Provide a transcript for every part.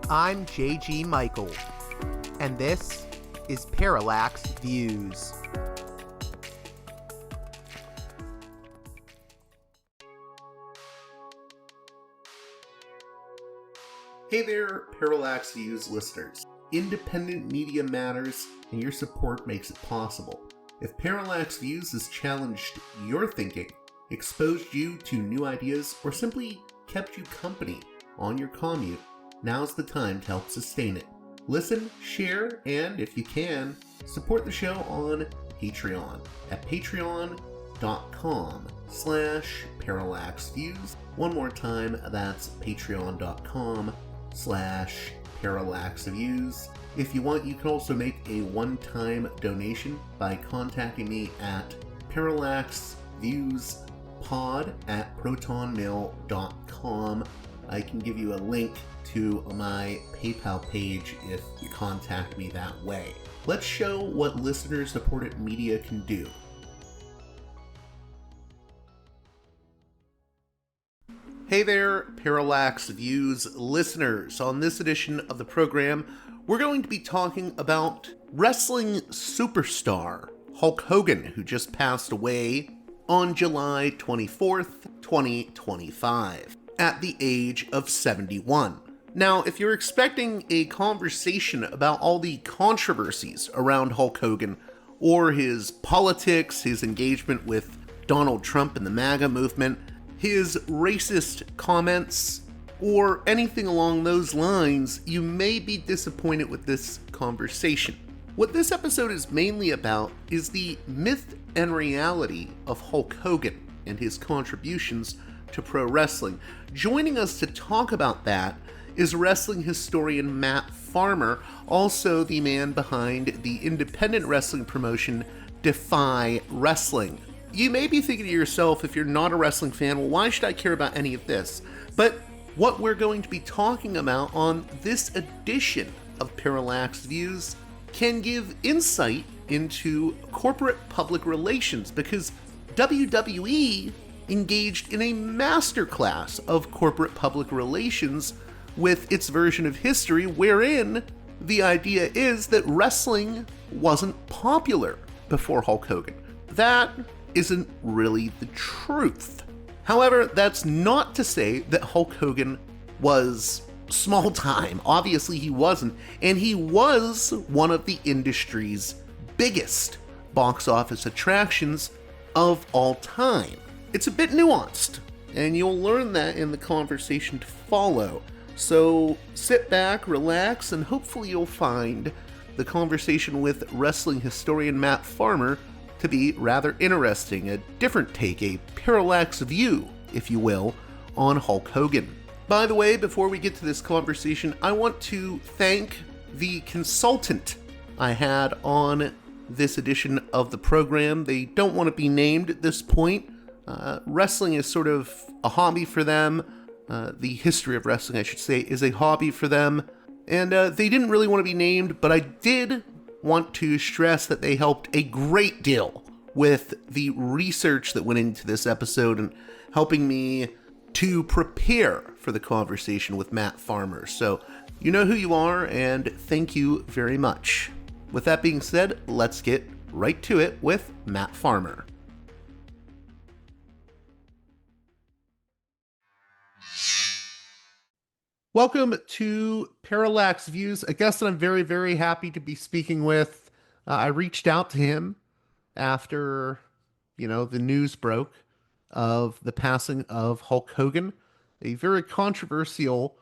I'm JG Michael, and this is Parallax Views. Hey there, Parallax Views listeners. Independent media matters, and your support makes it possible. If Parallax Views has challenged your thinking, exposed you to new ideas, or simply kept you company on your commute, now's the time to help sustain it. Listen, share, and if you can, support the show on Patreon at patreon.com/parallaxviews. One more time, that's patreon.com/parallaxviews. If you want, you can also make a one-time donation by contacting me at parallaxviewspod@protonmail.com. I can give you a link to my PayPal page if you contact me that way. Let's show what listener-supported media can do. Hey there, Parallax Views listeners. On this edition of the program, we're going to be talking about wrestling superstar Hulk Hogan, who just passed away on July 24th, 2025, at the age of 71. Now, if you're expecting a conversation about all the controversies around Hulk Hogan, or his politics, his engagement with Donald Trump and the MAGA movement, his racist comments, or anything along those lines, you may be disappointed with this conversation. What this episode is mainly about is the myth and reality of Hulk Hogan and his contributions to pro wrestling. Joining us to talk about that is wrestling historian Matt Farmer, also the man behind the independent wrestling promotion Defy Wrestling. You may be thinking to yourself, if you're not a wrestling fan, well, why should I care about any of this? But what we're going to be talking about on this edition of Parallax Views can give insight into corporate public relations, because WWE engaged in a masterclass of corporate public relations with its version of history, wherein the idea is that wrestling wasn't popular before Hulk Hogan. That isn't really the truth. However, that's not to say that Hulk Hogan was small time. Obviously he wasn't, and he was one of the industry's biggest box office attractions of all time. It's a bit nuanced, and you'll learn that in the conversation to follow. So sit back, relax, and hopefully you'll find the conversation with wrestling historian Matt Farmer to be rather interesting, a different take, a parallax view, if you will, on Hulk Hogan. By the way, before we get to this conversation, I want to thank the consultant I had on this edition of the program. They don't want to be named at this point. Wrestling is sort of a hobby for them. The history of wrestling, I should say, is a hobby for them. And they didn't really want to be named, but I did want to stress that they helped a great deal with the research that went into this episode and helping me to prepare for the conversation with Matt Farmer. So you know who you are, and thank you very much. With that being said, let's get right to it with Matt Farmer. Welcome to Parallax Views, a guest that I'm very, very happy to be speaking with. I reached out to him after, the news broke of the passing of Hulk Hogan, a very controversial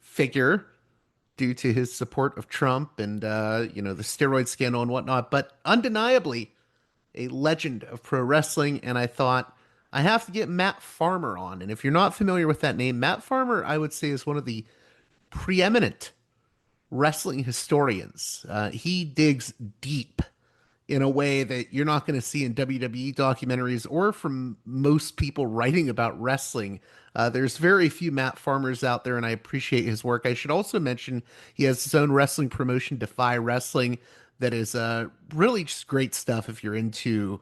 figure due to his support of Trump and, the steroid scandal and whatnot, but undeniably a legend of pro wrestling. And I thought, I have to get Matt Farmer on. And if you're not familiar with that name, Matt Farmer, I would say, is one of the preeminent wrestling historians. He digs deep in a way that you're not going to see in WWE documentaries or from most people writing about wrestling. There's very few Matt Farmers out there, and I appreciate his work. I should also mention he has his own wrestling promotion, Defy Wrestling, that is really just great stuff if you're into,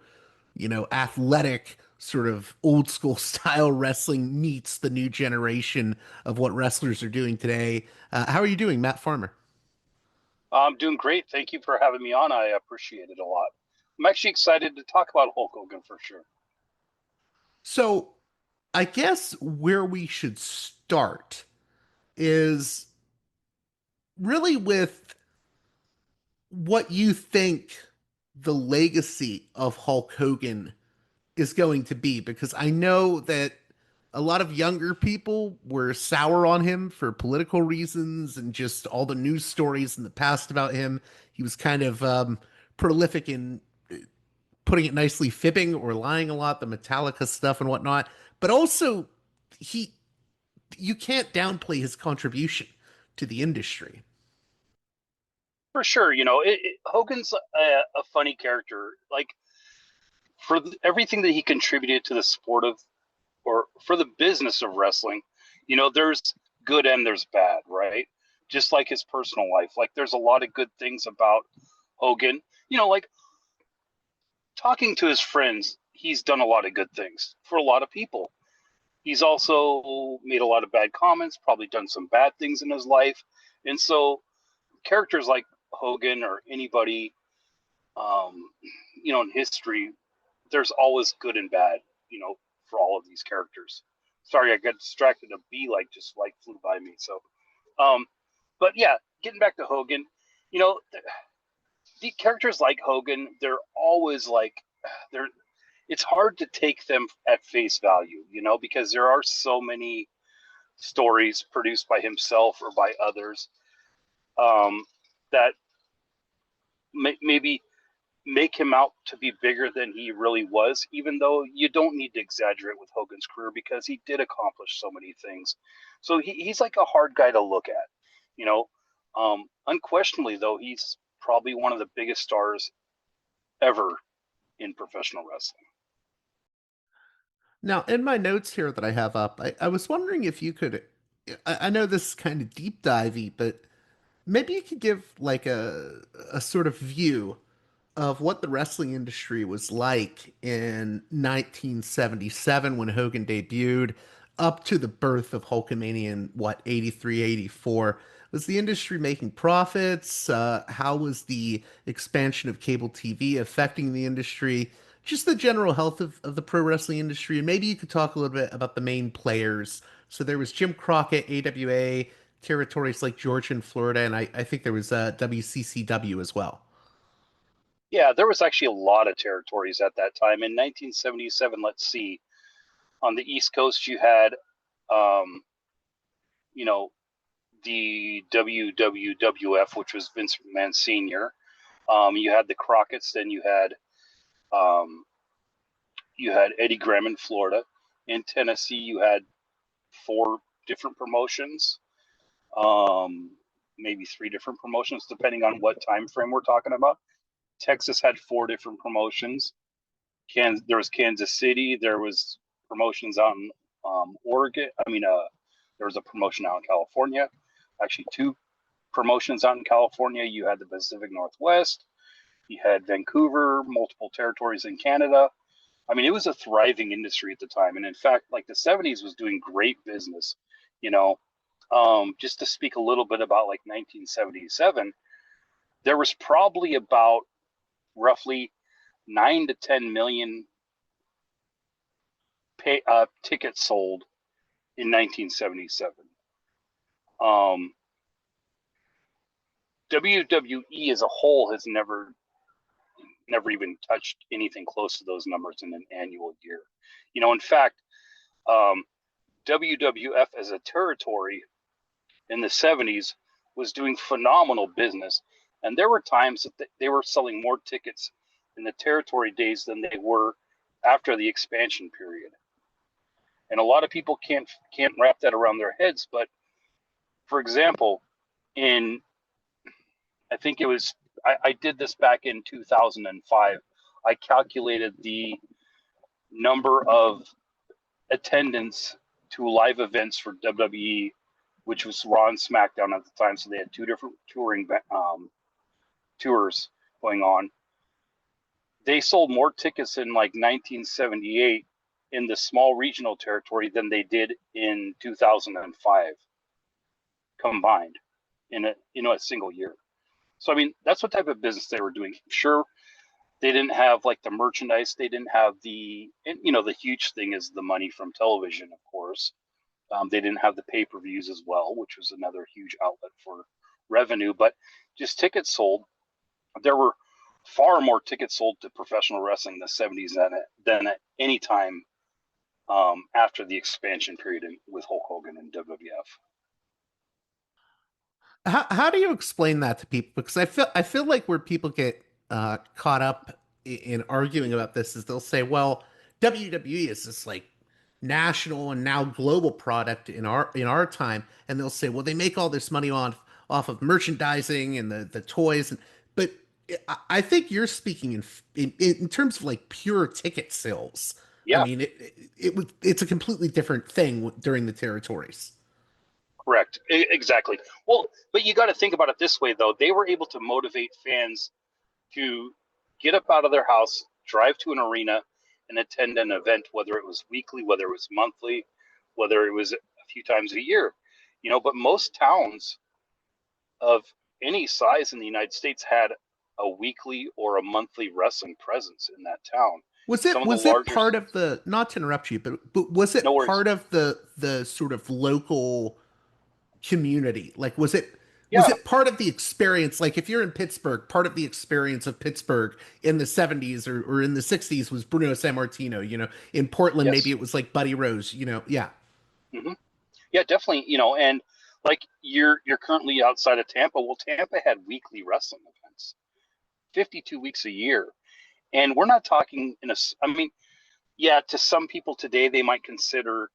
athletic sort of old school style wrestling meets the new generation of what wrestlers are doing today. How are you doing, Matt Farmer? I'm doing great. Thank you for having me on. I appreciate it a lot. I'm actually excited to talk about Hulk Hogan for sure. So, I guess where we should start is really with what you think the legacy of Hulk Hogan is going to be, because I know that a lot of younger people were sour on him for political reasons and just all the news stories in the past about him. He was kind of prolific in, putting it nicely, fibbing or lying a lot, the Metallica stuff and whatnot. But also, he you can't downplay his contribution to the industry. For sure, Hogan's a funny character. Like for everything that he contributed to the sport of, or for the business of wrestling, there's good and there's bad, right? Just like his personal life. Like there's a lot of good things about Hogan. Like talking to his friends, he's done a lot of good things for a lot of people. He's also made a lot of bad comments, probably done some bad things in his life. And so characters like Hogan or anybody, um, in history, there's always good and bad, for all of these characters. Sorry, I got distracted. A bee just flew by me. So, um, but yeah, getting back to Hogan, you know, the characters like Hogan, they're always they're. It's hard to take them at face value, because there are so many stories produced by himself or by others, um, that maybe make him out to be bigger than he really was, even though you don't need to exaggerate with Hogan's career because he did accomplish so many things. So he's like a hard guy to look at, you know. Unquestionably, though, he's probably one of the biggest stars ever in professional wrestling. Now, in my notes here that I have up, I was wondering if you could. I know this is kind of deep divey, but maybe you could give like a sort of view of what the wrestling industry was like in 1977 when Hogan debuted, up to the birth of Hulkamania in what, 83, 84. Was the industry making profits? How was the expansion of cable TV affecting the industry? Just the general health of the pro wrestling industry. And maybe you could talk a little bit about the main players. So there was Jim Crockett, AWA, territories like Georgia and Florida, and I think there was WCCW as well. Yeah, there was actually a lot of territories at that time. In 1977, let's see, on the East Coast, you had, um, you know, the WWWF, which was Vince McMahon Sr. You had the Crockett's, then um, you had Eddie Graham in Florida. In Tennessee, you had four different promotions, um, maybe three different promotions, depending on what time frame we're talking about. Texas had four different promotions. There was Kansas City. There was promotions out in Oregon. There was a promotion out in California. Actually, two promotions out in California. You had the Pacific Northwest. You had Vancouver, multiple territories in Canada. It was a thriving industry at the time, and in fact, like the '70s was doing great business. You know, just to speak a little bit about like 1977, there was probably about roughly 9 to 10 million tickets sold in 1977. Um, WWE as a whole has never even touched anything close to those numbers in an annual year. In fact, um, WWF as a territory in the '70s was doing phenomenal business, and there were times that they were selling more tickets in the territory days than they were after the expansion period. And a lot of people can't wrap that around their heads. But for example, in I think it was I did this back in 2005. I calculated the number of attendance to live events for WWE, which was Raw and SmackDown at the time. So they had two different tours going on. They sold more tickets in like 1978 in the small regional territory than they did in 2005 combined in a single year. So I mean, that's what type of business they were doing. Sure, they didn't have like the merchandise, they didn't have the huge thing is the money from television, of course. They didn't have the pay-per-views as well, which was another huge outlet for revenue. But just tickets sold, there were far more tickets sold to professional wrestling in the 70s than at any time after the expansion period with Hulk Hogan and WWF. How do you explain that to people? Because I feel like where people get caught up in arguing about this is they'll say, well, WWE is this like national and now global product in our time, and they'll say, well, they make all this money off of merchandising and the toys, but I think you're speaking in terms of like pure ticket sales. I Yeah, mean, it's a completely different thing during the territories. correct. Exactly. Well, but you got to think about it this way, though. They were able to motivate fans to get up out of their house, drive to an arena, and attend an event, whether it was weekly, whether it was monthly, whether it was a few times a year. But most towns of any size in the United States had a weekly or a monthly wrestling presence in that town. Was Some it of the was it larger, part of the, not to interrupt you, but was no it worries. part of the sort of local community? Like was Yeah. it part of the experience? Like if you're in Pittsburgh, part of the experience of Pittsburgh in the 70s or in the 60s was Bruno Sammartino, In Portland, maybe Yes. it was like Buddy Rose, yeah. Hmm. Yeah, definitely. And like you're currently outside of Tampa. Well, Tampa had weekly wrestling events, 52 weeks a year, and we're not talking I mean, yeah, to some people today they might consider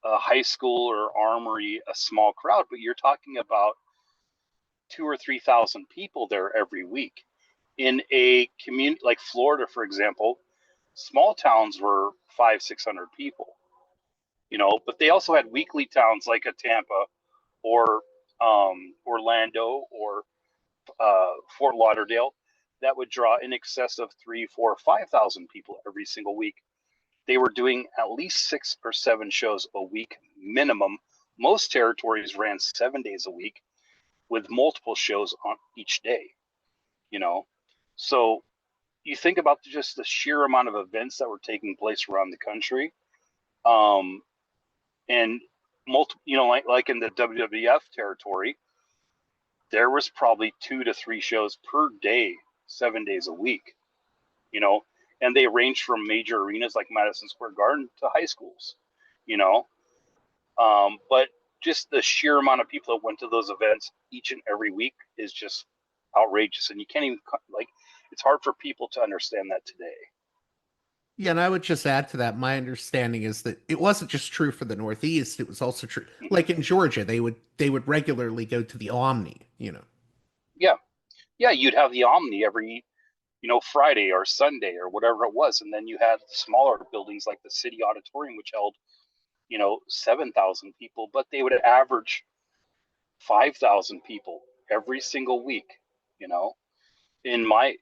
a high school or armory a small crowd, but you're talking about 2 or 3 thousand people there every week in a community like Florida, for example. Small towns were 500-600 people, but they also had weekly towns like a Tampa or Orlando or Fort Lauderdale that would draw in excess of 3, 4, 5,000 people every single week. They were doing at least 6 or 7 shows a week minimum. Most territories ran 7 days a week with multiple shows on each day, you know. So you think about just the sheer amount of events that were taking place around the country, um, and multiple, like in the WWF territory, there was probably 2 to 3 shows per day, 7 days a week, you know, and they ranged from major arenas like Madison Square Garden to high schools, you know. But just the sheer amount of people that went to those events each and every week is just outrageous, and you can't even like. It's hard for people to understand that today. Yeah, and I would just add to that, my understanding is that it wasn't just true for the Northeast, it was also true. Hmm. Like in Georgia, they would regularly go to the Omni. Yeah, yeah, you'd have the Omni every Friday or Sunday or whatever it was, and then you had smaller buildings like the City Auditorium, which held 7,000 people, but they would average 5,000 people every single week. You know, in my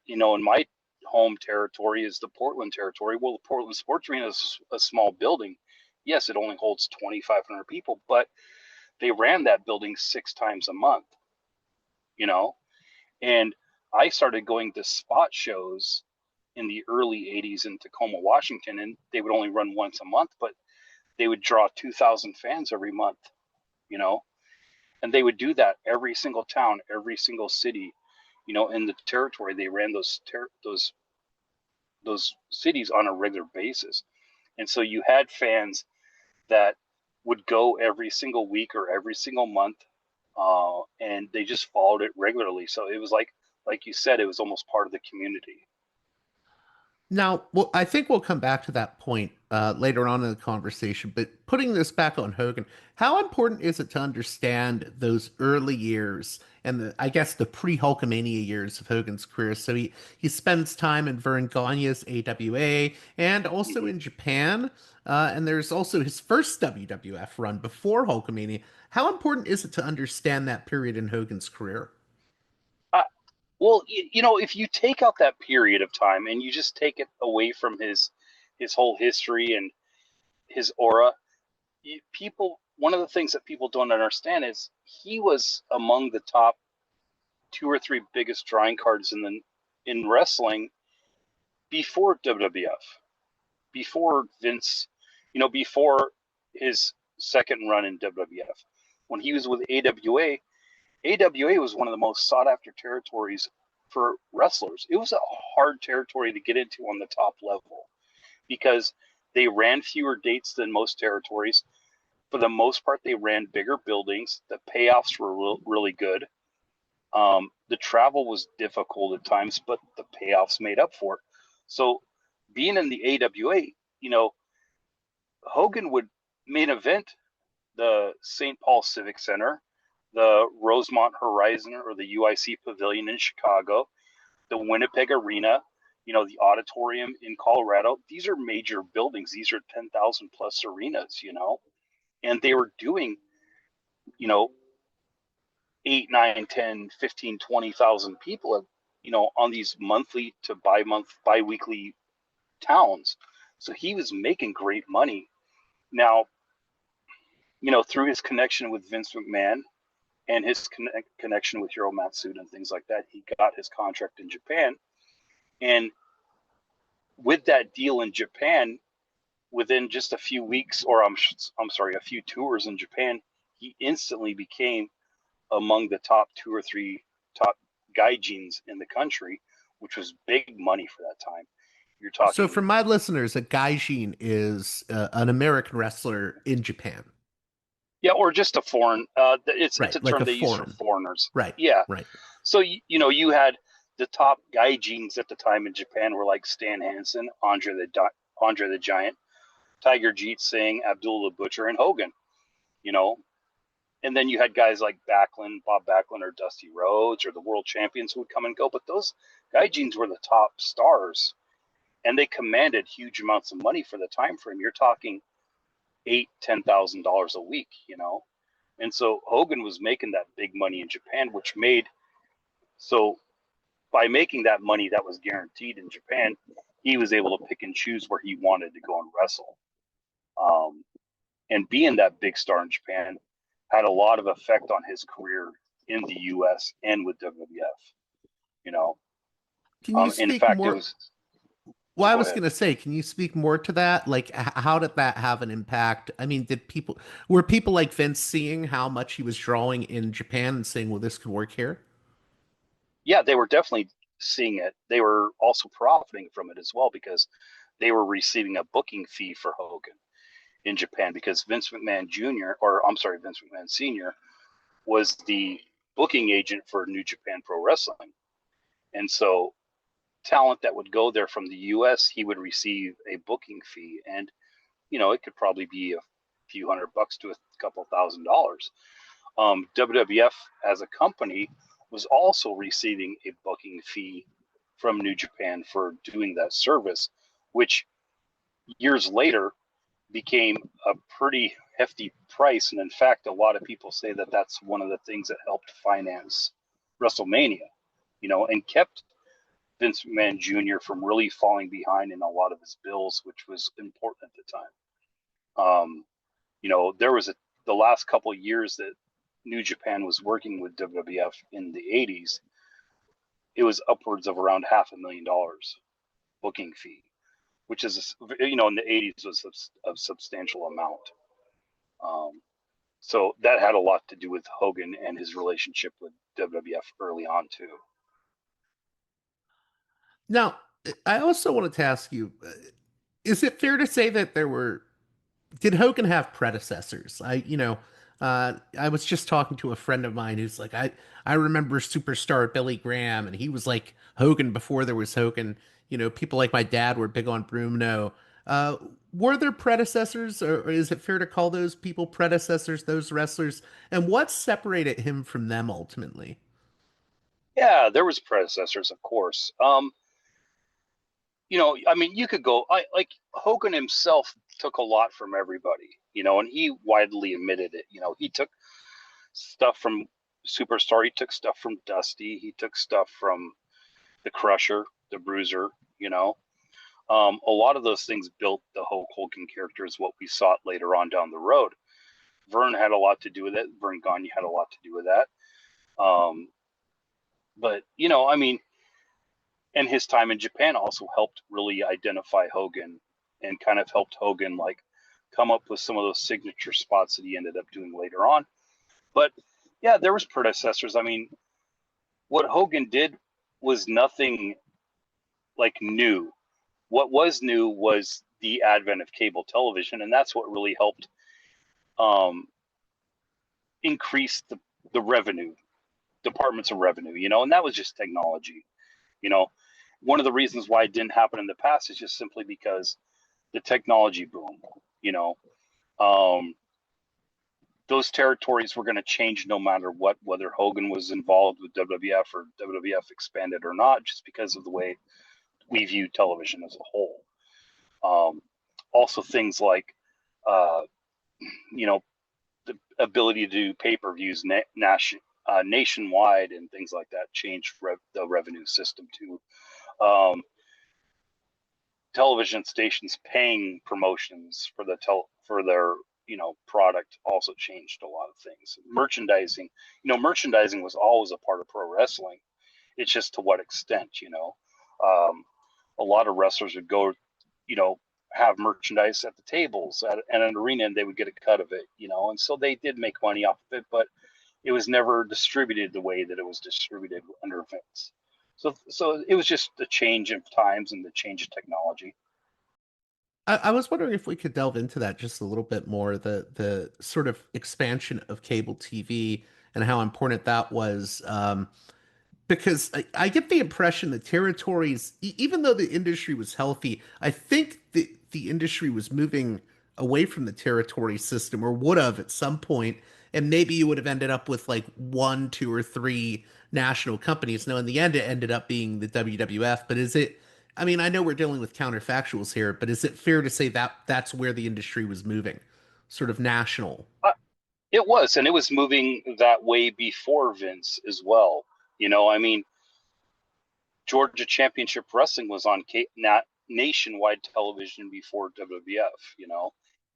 home territory is the Portland territory. Well, the Portland Sports Arena is a small building. Yes, it only holds 2,500 people, but they ran that building 6 times a month. You know, and I started going to spot shows in the early 80s in Tacoma, Washington, and they would only run once a month, but they would draw 2,000 fans every month, you know, and they would do that every single town, every single city, in the territory. They ran those cities on a regular basis, and so you had fans that would go every single week or every single month, and they just followed it regularly. So it was like you said, it was almost part of the community. Now, well, I think we'll come back to that point later on in the conversation, but putting this back on Hogan, how important is it to understand those early years and I guess the pre-Hulkamania years of Hogan's career? So he spends time in Verne Gagne's AWA and also Mm-hmm. in Japan, and there's also his first WWF run before Hulkamania. How important is it to understand that period in Hogan's career? Uh, well, if you take out that period of time and you just take it away from his whole history, and his aura. One of the things that people don't understand is he was among the top 2 or 3 biggest drawing cards in wrestling before WWF, before Vince, before his second run in WWF. When he was with AWA was one of the most sought after territories for wrestlers. It was a hard territory to get into on the top level because they ran fewer dates than most territories. For the most part, they ran bigger buildings. The payoffs were really good. The travel was difficult at times, but the payoffs made up for it. So being in the AWA, Hogan would main event the St. Paul Civic Center, the Rosemont Horizon or the UIC Pavilion in Chicago, the Winnipeg Arena, the auditorium in Colorado. These are major buildings. These are 10,000 plus arenas, and they were doing, 8, 9, 10, 15, 20,000 people, on these monthly to bi-weekly towns. So he was making great money. Now, through his connection with Vince McMahon and his connection with Hiro Matsuda and things like that, he got his contract in Japan. And with that deal in Japan, within just a few weeks, or I'm sorry, a few tours in Japan, he instantly became among the top 2 or 3 top gaijins in the country, which was big money for that time. You're talking. So for my listeners, a gaijin is an American wrestler in Japan. Yeah, or just a foreign. It's a term they use for foreigners. Right. Yeah. Right. So you had the top gaijins at the time in Japan were like Stan Hansen, Andre the Giant, Tiger Jeet Singh, Abdullah the Butcher, and Hogan. And then you had guys like Bob Backlund, or Dusty Rhodes, or the world champions who would come and go. But those gaijins were the top stars, and they commanded huge amounts of money for the time frame. You're talking $8,000-$10,000 a week, And so Hogan was making that big money in Japan, so by making that money that was guaranteed in Japan, he was able to pick and choose where he wanted to go and wrestle. And being that big star in Japan had a lot of effect on his career in the U.S. and with WWF. Can you speak in fact, more? It was. Well, I was going to say, can you speak more to that? Like, how did that have an impact? I mean, were people like Vince seeing how much he was drawing in Japan and saying, well, this could work here? Yeah, they were definitely seeing it. They were also profiting from it as well because they were receiving a booking fee for Hogan in Japan because Vince McMahon Sr. was the booking agent for New Japan Pro Wrestling. And so talent that would go there from the U.S., he would receive a booking fee. And, it could probably be a few $100 to a couple $1,000. WWF as a company was also receiving a booking fee from New Japan for doing that service, which years later became a pretty hefty price. And in fact, a lot of people say that that's one of the things that helped finance WrestleMania, and kept Vince McMahon Jr. from really falling behind in a lot of his bills, which was important at the time. There was the last couple of years that New Japan was working with WWF in the 80s, it was upwards of around $500,000 booking fee, which is, in the 80s was a substantial amount. So that had a lot to do with Hogan and his relationship with WWF early on too. Now, I also wanted to ask you, is it fair to say that did Hogan have predecessors? I was just talking to a friend of mine who's like, I remember superstar Billy Graham, and he was like Hogan before there was Hogan. People like my dad were big on Bruno. Were there predecessors, or is it fair to call those people predecessors, those wrestlers? And what separated him from them ultimately? Yeah, there was predecessors, of course. You could go. Like Hogan himself took a lot from everybody, and he widely admitted it. He took stuff from Superstar. He took stuff from Dusty. He took stuff from the Crusher, the Bruiser. A lot of those things built the Hulk Hogan character is what we saw later on down the road. Verne had a lot to do with it. Verne Gagne had a lot to do with that. But, I mean, and his time in Japan also helped really identify Hogan and kind of helped Hogan like come up with some of those signature spots that he ended up doing later on. But yeah, there was predecessors. I mean, what Hogan did was nothing like new. What was new was the advent of cable television, and that's what really helped increase the revenue, departments of revenue, and that was just technology. One of the reasons why it didn't happen in the past is just simply because the technology boom, those territories were going to change no matter what, whether Hogan was involved with WWF or WWF expanded or not, just because of the way we view television as a whole. Also things like, the ability to do pay-per-views nationwide and things like that changed the revenue system too. Television stations paying promotions for their product also changed a lot of things. Merchandising was always a part of pro wrestling. It's just to what extent. A lot of wrestlers would go have merchandise at the tables at an arena, and they would get a cut of it, and so they did make money off of it, but it was never distributed the way that it was distributed under Vince. So it was just the change of times and the change of technology. I was wondering if we could delve into that just a little bit more, the sort of expansion of cable TV and how important that was. Because I get the impression that territories, even though the industry was healthy, I think the industry was moving away from the territory system, or would have at some point, and maybe you would have ended up with like one, two, or three national companies. Now, in the end, it ended up being the WWF. But is it? I mean, I know we're dealing with counterfactuals here, but is it fair to say that that's where the industry was moving, sort of national? It was, and it was moving that way before Vince as well. I mean, Georgia Championship Wrestling was on nationwide television before WWF,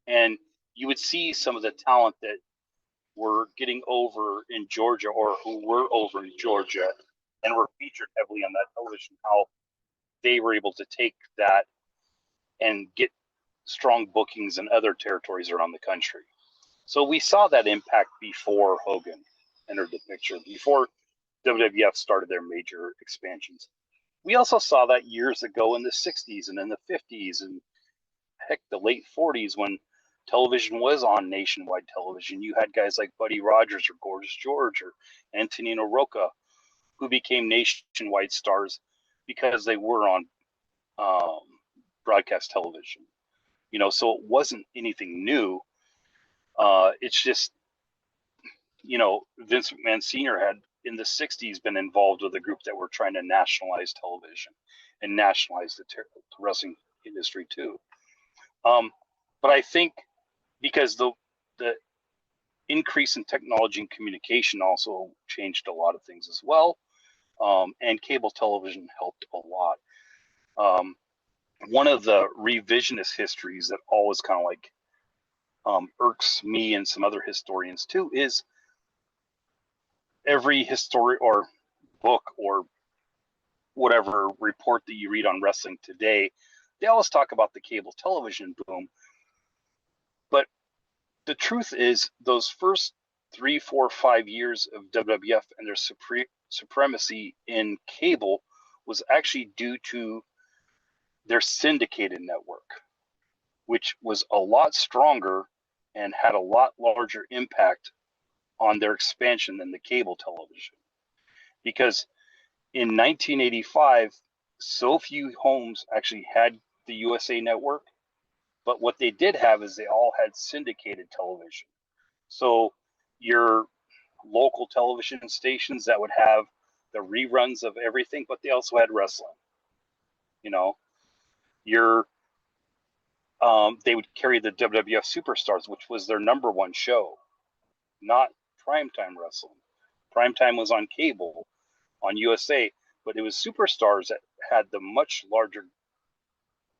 and you would see some of the talent that were getting over in Georgia or who were over in Georgia and were featured heavily on that television, how they were able to take that and get strong bookings in other territories around the country. So we saw that impact before Hogan entered the picture, before WWF started their major expansions. We also saw that years ago in the 60s and in the 50s and heck, the late 40s when television was on nationwide television. You had guys like Buddy Rogers or Gorgeous George or Antonino Rocca who became nationwide stars because they were on broadcast television. So it wasn't anything new. It's just, Vince McMahon Sr. had in the 60s been involved with a group that were trying to nationalize television and nationalize the wrestling industry too. But I think because the increase in technology and communication also changed a lot of things as well. And cable television helped a lot. One of the revisionist histories that always kind of like irks me and some other historians too is every history or book or whatever report that you read on wrestling today, they always talk about the cable television boom. But the truth is those first 3, 4, 5 years of WWF and their supremacy in cable was actually due to their syndicated network, which was a lot stronger and had a lot larger impact on their expansion than the cable television. Because in 1985, so few homes actually had the USA Network, but what they did have is they all had syndicated television. So your local television stations that would have the reruns of everything, but they also had wrestling. They would carry the WWF Superstars, which was their number one show, not primetime wrestling. Primetime was on cable, on USA, but it was Superstars that had the much larger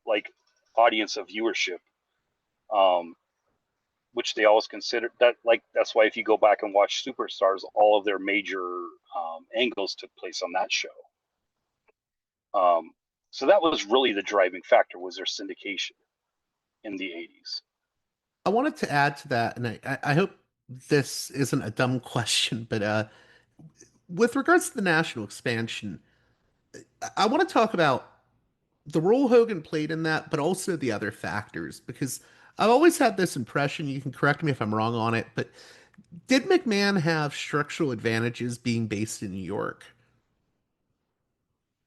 like audience of viewership, which they always considered that. Like that's why if you go back and watch Superstars, all of their major angles took place on that show. So that was really the driving factor, was their syndication in the 80s. I wanted to add to that, and I hope this isn't a dumb question, but with regards to the national expansion, I want to talk about the role Hogan played in that, but also the other factors, because I've always had this impression, you can correct me if I'm wrong on it, but did McMahon have structural advantages being based in New York?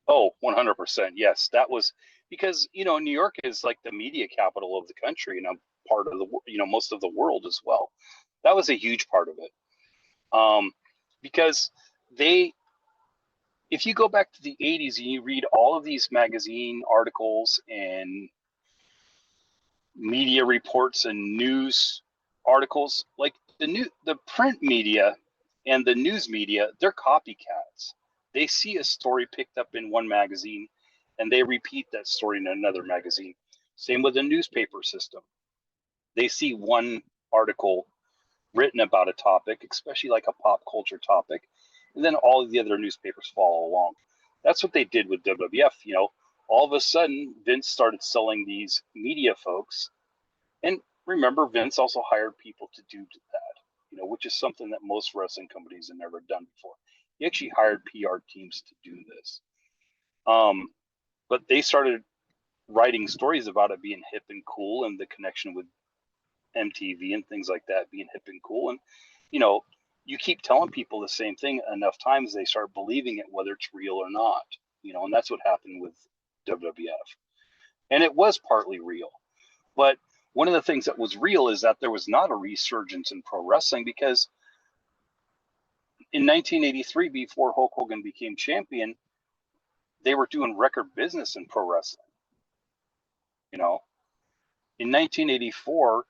Oh, 100%. Yes. That was because, New York is like the media capital of the country and a part of the, most of the world as well. That was a huge part of it. Because they, if you go back to the 80s and you read all of these magazine articles and media reports and news articles, like the print media and the news media, they're copycats. They see a story picked up in one magazine and they repeat that story in another magazine. Same with the newspaper system. They see one article written about a topic, especially like a pop culture topic, and then all of the other newspapers follow along. That's what they did with WWF. All of a sudden, Vince started selling these media folks. And remember, Vince also hired people to do that, which is something that most wrestling companies have never done before. He actually hired PR teams to do this. But they started writing stories about it being hip and cool and the connection with MTV and things like that being hip and cool. And, you keep telling people the same thing enough times, they start believing it, whether it's real or not, and that's what happened with WWF. And it was partly real. But one of the things that was real is that there was not a resurgence in pro wrestling, because in 1983, before Hulk Hogan became champion, they were doing record business in pro wrestling. In 1984,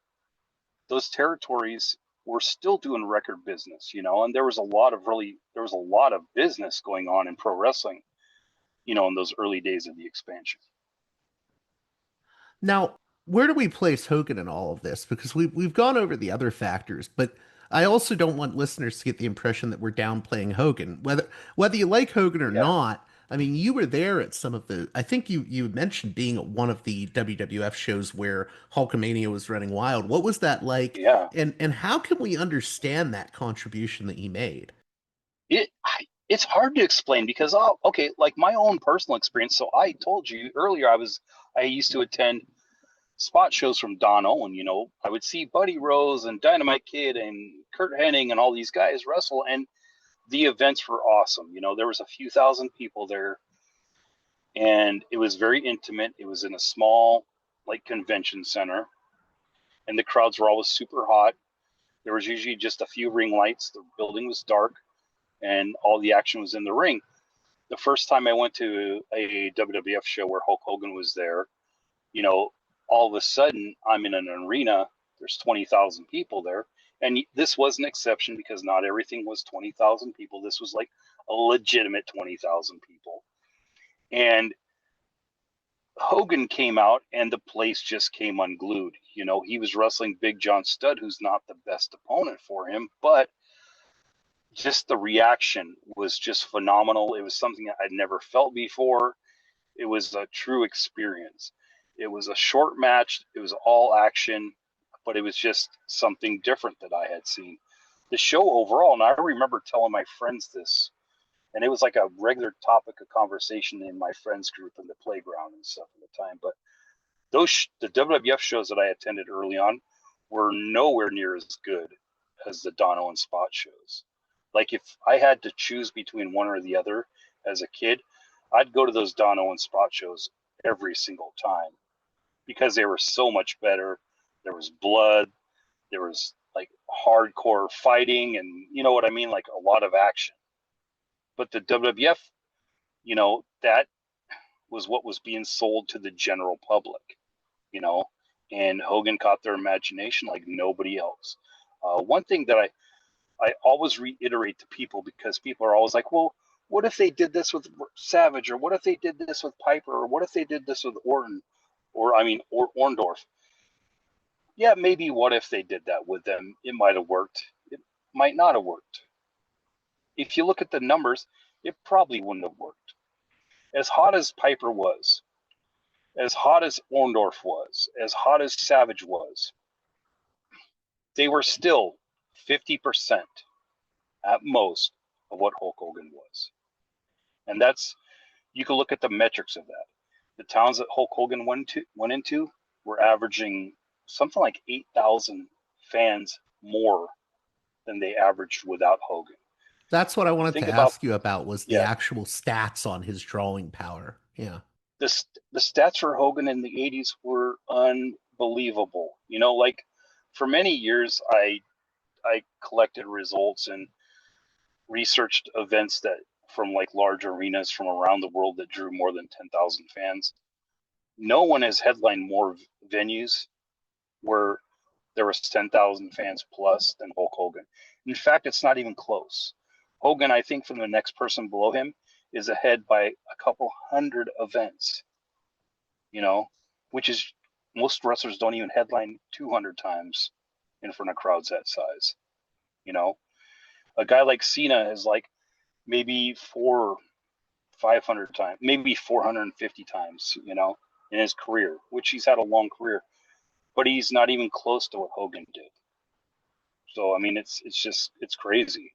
those territories were still doing record business, and there was a lot of business going on in pro wrestling, in those early days of the expansion. Now, where do we place Hogan in all of this? Because we've gone over the other factors, but I also don't want listeners to get the impression that we're downplaying Hogan. Whether you like Hogan or Yeah. not, I mean, you were there at some of the. I think you mentioned being at one of the WWF shows where Hulkamania was running wild. What was that like? Yeah. And how can we understand that contribution that he made? It's hard to explain because, okay, like my own personal experience. So I told you earlier, I used to attend spot shows from Don Owen. I would see Buddy Rose and Dynamite Kid and Kurt Hennig and all these guys wrestle, and the events were awesome. There was a few thousand people there, and it was very intimate. It was in a small, like, convention center, and the crowds were always super hot. There was usually just a few ring lights. The building was dark, and all the action was in the ring. The first time I went to a WWF show where Hulk Hogan was there, all of a sudden I'm in an arena. There's 20,000 people there. And this was an exception because not everything was 20,000 people. This was like a legitimate 20,000 people. And Hogan came out and the place just came unglued. He was wrestling Big John Studd, who's not the best opponent for him, but just the reaction was just phenomenal. It was something I'd never felt before. It was a true experience. It was a short match. It was all action, but it was just something different that I had seen. The show overall, and I remember telling my friends this, and it was like a regular topic of conversation in my friends group in the playground and stuff at the time. But the WWF shows that I attended early on were nowhere near as good as the Don Owen spot shows. Like, if I had to choose between one or the other as a kid, I'd go to those Don Owen spot shows every single time because they were so much better. There was blood. There was like hardcore fighting, and you know what I mean? Like a lot of action. But the WWF, that was what was being sold to the general public, and Hogan caught their imagination like nobody else. One thing that I always reiterate to people, because people are always like, well, what if they did this with Savage, or what if they did this with Piper, or what if they did this with Orton? or Orndorff. Yeah, maybe what if they did that with them? It might have worked. It might not have worked. If you look at the numbers, it probably wouldn't have worked. As hot as Piper was, as hot as Orndorff was, as hot as Savage was, they were still 50% at most of what Hulk Hogan was. And you can look at the metrics of that. The towns that Hulk Hogan went into were averaging something like 8,000 fans more than they averaged without Hogan. That's what I You wanted think to about, ask you about, was the yeah, actual stats on his drawing power. Yeah. the stats for Hogan in the 80s were unbelievable. Like for many years, I collected results and researched events that from like large arenas from around the world that drew more than 10,000 fans. No one has headlined more venues where there was 10,000 fans plus than Hulk Hogan. In fact, it's not even close. Hogan, I think, from the next person below him, is ahead by a couple hundred events, which is most wrestlers don't even headline 200 times in front of crowds that size. A guy like Cena is like maybe 500 times, maybe 450 times, in his career, which he's had a long career, but he's not even close to what Hogan did. So, I mean, it's crazy.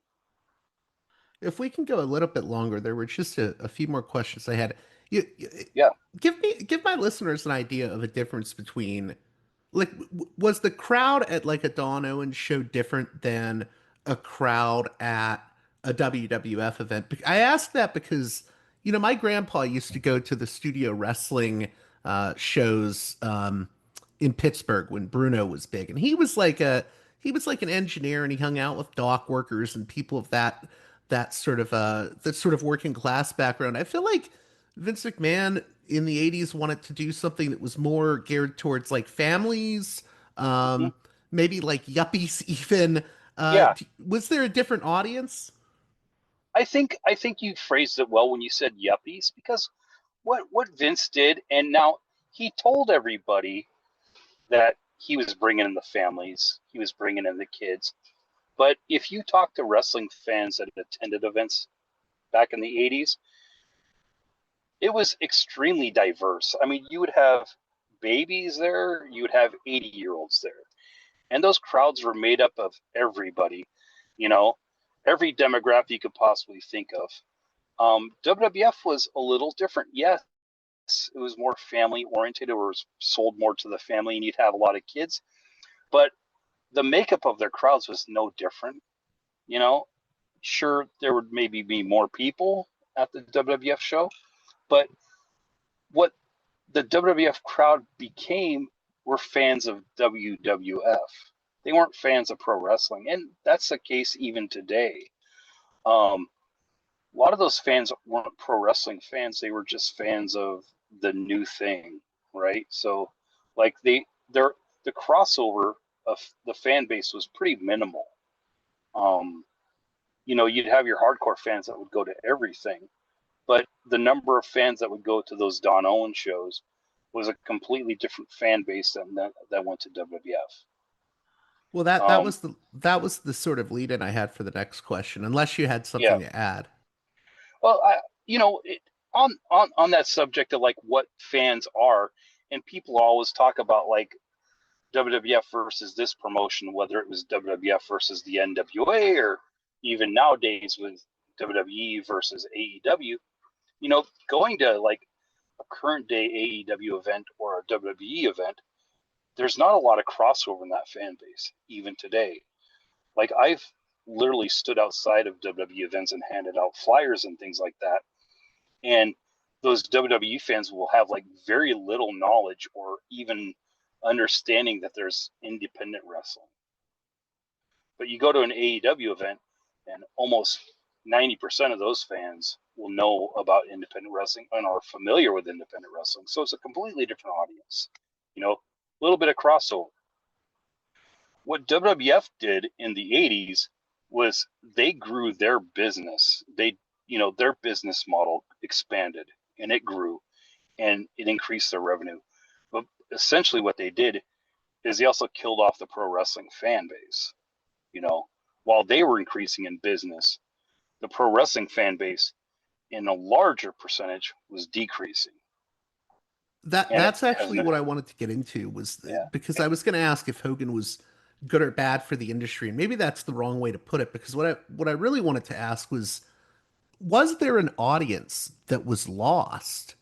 If we can go a little bit longer, there were just a few more questions I had. You, Yeah. give my listeners an idea of a difference between, like, was the crowd at like a Don Owens show different than a crowd at a WWF event? I ask that because, my grandpa used to go to the studio wrestling shows in Pittsburgh when Bruno was big, and he was like an engineer, and he hung out with dock workers and people of that sort of working class background. I feel like Vince McMahon in the 80s wanted to do something that was more geared towards like families, Hmm. maybe like yuppies even. Yeah. Was there a different audience? I think you phrased it well when you said yuppies, because what Vince did, and now he told everybody that he was bringing in the families, he was bringing in the kids. But if you talk to wrestling fans that attended events back in the 80s, it was extremely diverse. I mean, you would have babies there, you would have 80-year-olds there. And those crowds were made up of everybody, you know, every demographic you could possibly think of. WWF was a little different. Yes, it was more family oriented, or was sold more to the family, and you'd have a lot of kids. But the makeup of their crowds was no different. You know, sure, there would maybe be more people at the WWF show, but what the WWF crowd became were fans of WWF. They weren't fans of pro wrestling, and that's the case even today. Um, a lot of those fans weren't pro wrestling fans; they were just fans of the new thing, right? So, like the crossover of the fan base was pretty minimal. Um, you'd have your hardcore fans that would go to everything, but the number of fans that would go to those Don Owen shows was a completely different fan base than that went to WWF. Well, that that Um, was the that was the sort of lead in I had for the next question, unless you had yeah. something to add. Well, on that subject of like what fans are, and people always talk about like WWF versus this promotion, whether it was WWF versus the NWA, or even nowadays with WWE versus AEW. Going to like a current day AEW event or a WWE event, there's not a lot of crossover in that fan base, even today. Like I've literally stood outside of WWE events and handed out flyers and things like that. And those WWE fans will have like very little knowledge or even understanding that there's independent wrestling. But you go to an AEW event, and almost 90% of those fans will know about independent wrestling and are familiar with independent wrestling. So it's a completely different audience, a little bit of crossover. What WWF did in the 80s was they grew their business. Their business model expanded and it grew and it increased their revenue. But essentially what they did is they also killed off the pro wrestling fan base. While they were increasing in business, the pro wrestling fan base in a larger percentage was decreasing. And it That's has actually no, what I wanted to get into was yeah, because I was going to ask if Hogan was good or bad for the industry, and maybe that's the wrong way to put it. Because what I really wanted to ask was there an audience that was lost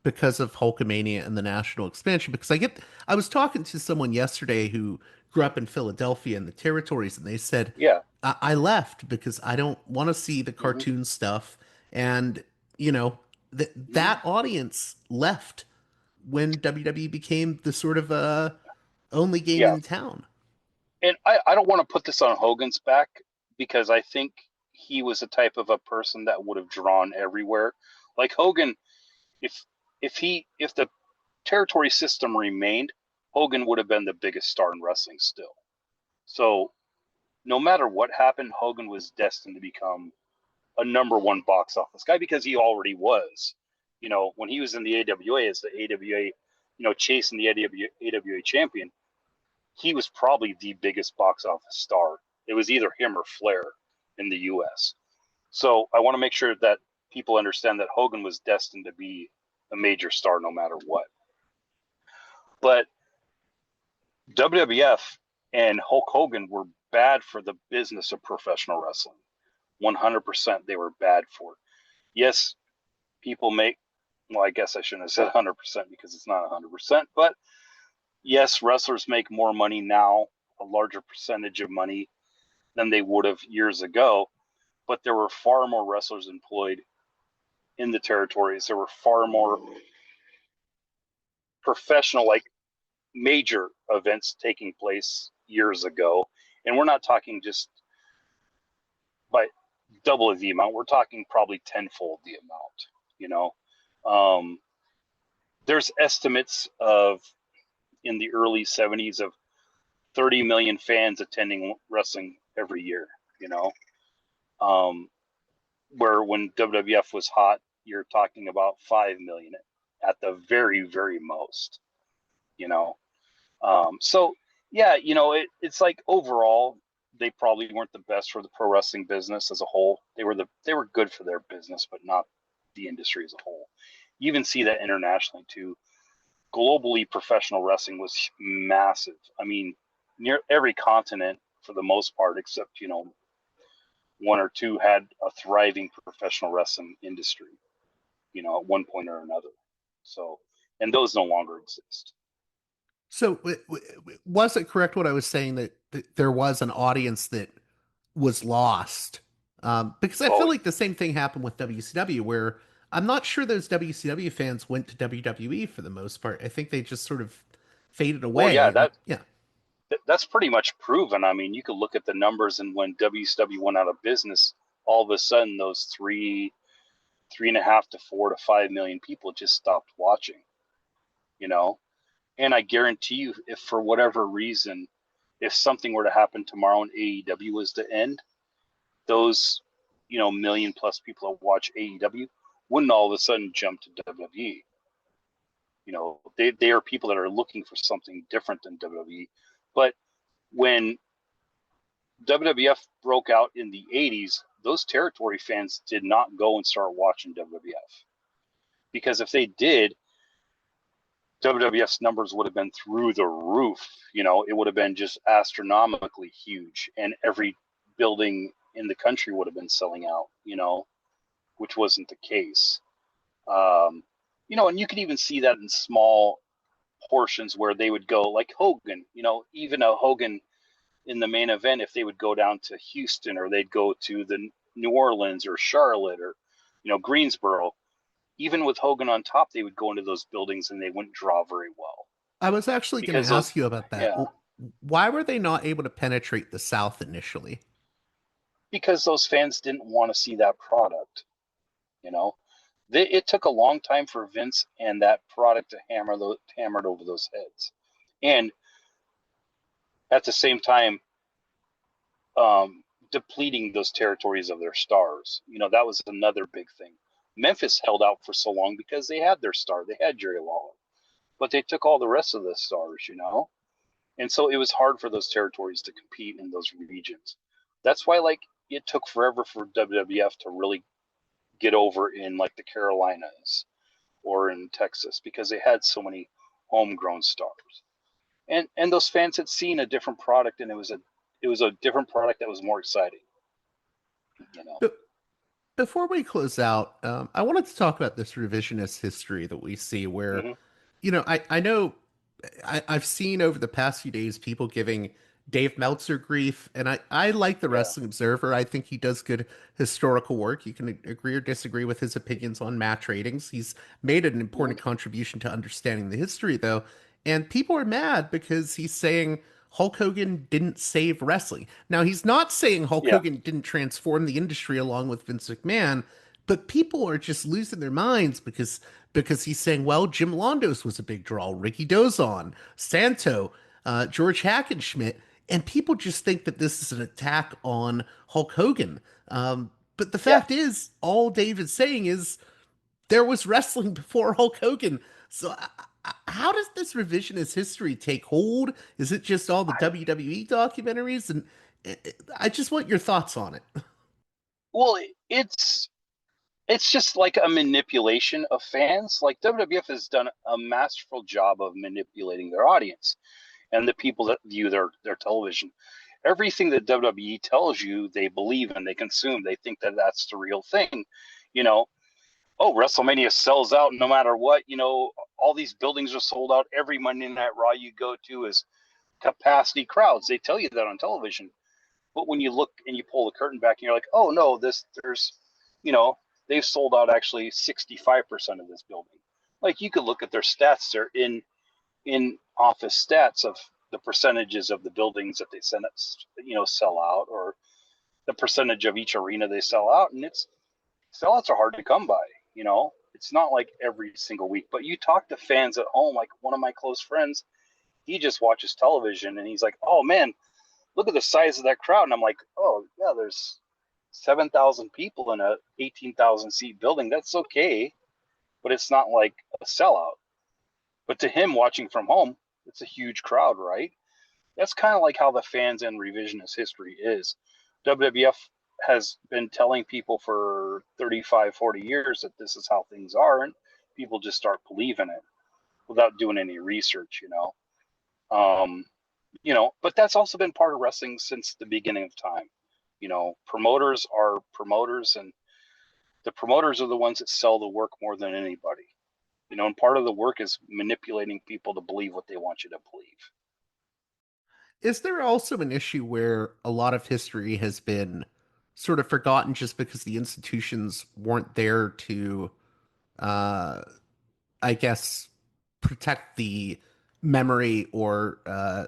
because of Hulkamania and the national expansion? Because I was talking to someone yesterday who grew up in Philadelphia and the territories, and they said yeah, I left because I don't want to see the hmm cartoon stuff, and you know hmm that audience left when WWE became the sort of only game yeah. in town. And I don't want to put this on Hogan's back because I think he was the type of a person that would have drawn everywhere. Like Hogan, if if the territory system remained, Hogan would have been the biggest star in wrestling still. So no matter what happened, Hogan was destined to become a number one box office guy because he already was. When he was in the AWA as the AWA, chasing the AWA champion, he was probably the biggest box office star. It was either him or Flair in the US. So I want to make sure that people understand that Hogan was destined to be a major star no matter what. But WWF and Hulk Hogan were bad for the business of professional wrestling. 100% they were bad for it. Yes, people make, well, I guess I shouldn't have said 100% because it's not 100%, but yes, wrestlers make more money now, a larger percentage of money than they would have years ago, but there were far more wrestlers employed in the territories. There were far more professional, like major events taking place years ago. And we're not talking just by double the amount, we're talking probably tenfold the amount, you know. Um, there's estimates of in the early 70s of 30 million fans attending wrestling every year, you know. Um, where when WWF was hot, you're talking about 5 million at the very, very most, you know. So yeah, it's like overall they probably weren't the best for the pro wrestling business as a whole. They were good for their business, but not the industry as a whole. You even see that internationally too. Globally, professional wrestling was massive. I mean, near every continent for the most part, except one or two, had a thriving professional wrestling industry. At one point or another. So, and those no longer exist. So was it correct what I was saying that there was an audience that was lost? Because I feel Oh, like the same thing happened with WCW, where I'm not sure those WCW fans went to WWE for the most part. I think they just sort of faded well, yeah, away. Yeah. that's pretty much proven. I mean, you could look at the numbers, and when WCW went out of business, all of a sudden those 3.5 to 4 to 5 million people just stopped watching. You know, and I guarantee you, if for whatever reason, if something were to happen tomorrow and AEW was to end, those million plus people that watch AEW wouldn't all of a sudden jump to WWE. They are people that are looking for something different than WWE. But when WWF broke out in the 80s, those territory fans did not go and start watching WWF. Because if they did, WWF's numbers would have been through the roof. It would have been just astronomically huge, and every building in the country would have been selling out, which wasn't the case. And you could even see that in small portions where they would go, like Hogan, even a Hogan in the main event, if they would go down to Houston or they'd go to the New Orleans or Charlotte or, Greensboro, even with Hogan on top, they would go into those buildings and they wouldn't draw very well I was actually going to because those, ask you about that. yeah, Why were they not able to penetrate the South initially? because those fans didn't want to see that product, you know. It took a long time for Vince and that product to hammer it over those heads. And at the same time, depleting those territories of their stars. That was another big thing. Memphis held out for so long because they had their star. They had Jerry Lawler. but they took all the rest of the stars, and so it was hard for those territories to compete in those regions. That's why, like, it took forever for WWF to really get over in like the Carolinas or in Texas, because they had so many homegrown stars, and those fans had seen a different product, and it was a different product that was more exciting, you know. But before we close out, I wanted to talk about this revisionist history that we see where, Hmm. I know I've seen over the past few days people giving Dave Meltzer grief, and I like the Yeah. Wrestling Observer. I think he does good historical work. You can agree or disagree with his opinions on match ratings. He's made an Hmm. important contribution to understanding the history, though, and people are mad because he's saying Hulk Hogan didn't save wrestling. Now, he's not saying Hulk Yeah. Hogan didn't transform the industry along with Vince McMahon, but people are just losing their minds because he's saying, well, Jim Londos was a big draw, Ricky Dozon, Santo, George Hackenschmidt, and people just think that this is an attack on Hulk Hogan. But the Yeah. fact is, all David's saying is there was wrestling before Hulk Hogan. So how does this revisionist history take hold? Is it just all the I, WWE documentaries? And I just want your thoughts on it. well, it's just like a manipulation of fans. Like, WWF has done a masterful job of manipulating their audience and the people that view their television. Everything that WWE tells you, they believe and they consume. They think that that's the real thing. You know, oh, WrestleMania sells out no matter what. All these buildings are sold out. Every Monday Night Raw you go to is capacity crowds. They tell you that on television. But when you look and you pull the curtain back and you're like, oh no, you know, they've sold out actually 65% of this building. Like, you could look at their stats. They're in office stats of the percentages of the buildings that they sell out, or the percentage of each arena they sell out, and it's sellouts are hard to come by. It's not like every single week. But you talk to fans at home, like one of my close friends, he just watches television and he's like, oh man, look at the size of that crowd. And I'm like, oh yeah, there's 7,000 people in a 18,000 seat building. That's okay, but it's not like a sellout. But to him, watching from home, it's a huge crowd, right? That's kind of like how the fans and revisionist history is. WWF has been telling people for 35, 40 years that this is how things are, and people just start believing it without doing any research. Um, but that's also been part of wrestling since the beginning of time. Promoters are promoters, and the promoters are the ones that sell the work more than anybody. And part of the work is manipulating people to believe what they want you to believe. Is there also an issue where a lot of history has been sort of forgotten just because the institutions weren't there to, uh, I guess, protect the memory or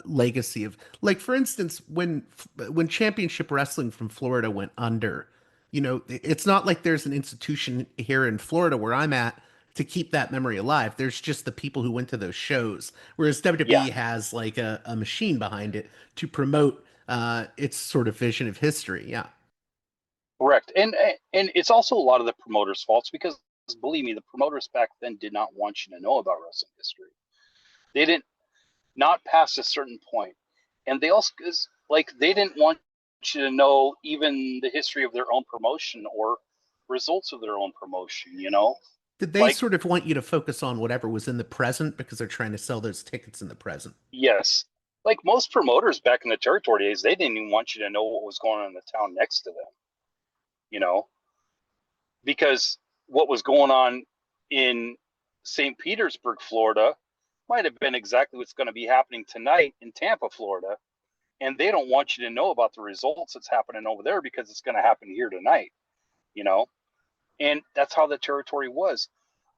legacy of, like, for instance, when Championship Wrestling from Florida went under, it's not like there's an institution here in Florida where I'm at to keep that memory alive. There's just the people who went to those shows, whereas Yeah, WWE has like a machine behind it to promote its sort of vision of history. Yeah. correct. And it's also a lot of the promoters' faults, because believe me, the promoters back then did not want you to know about wrestling history. They didn't, not past a certain point. And they also, like, they didn't want you to know even the history of their own promotion or results of their own promotion. Did they Like, sort of want you to focus on whatever was in the present because they're trying to sell those tickets in the present? yes, like most promoters back in the territory days, they didn't even want you to know what was going on in the town next to them, you know, because what was going on in St. Petersburg, Florida, might have been exactly what's going to be happening tonight in Tampa, Florida. And they don't want you to know about the results that's happening over there because it's going to happen here tonight, you know? And that's how the territory was.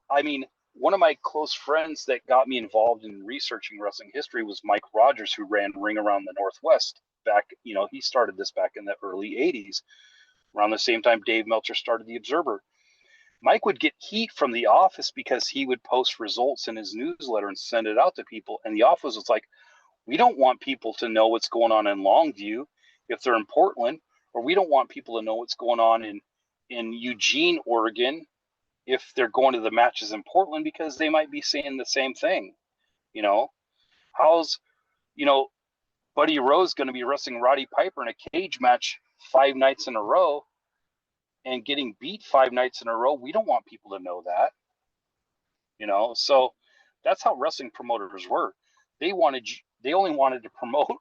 I mean, one of my close friends that got me involved in researching wrestling history was Mike Rogers, who ran Ring Around the Northwest back, he started this back in the early 80s, around the same time Dave Meltzer started the Observer. Mike would get heat from the office because he would post results in his newsletter and send it out to people. And the office was like, we don't want people to know what's going on in Longview if they're in Portland, or we don't want people to know what's going on in Eugene, Oregon, if they're going to the matches in Portland, because they might be saying the same thing. You know, how's, you know, Buddy Rose going to be wrestling Roddy Piper in a cage match 5 nights in a row and getting beat 5 nights in a row? We don't want people to know that, you know? So that's how wrestling promoters were. They only wanted to promote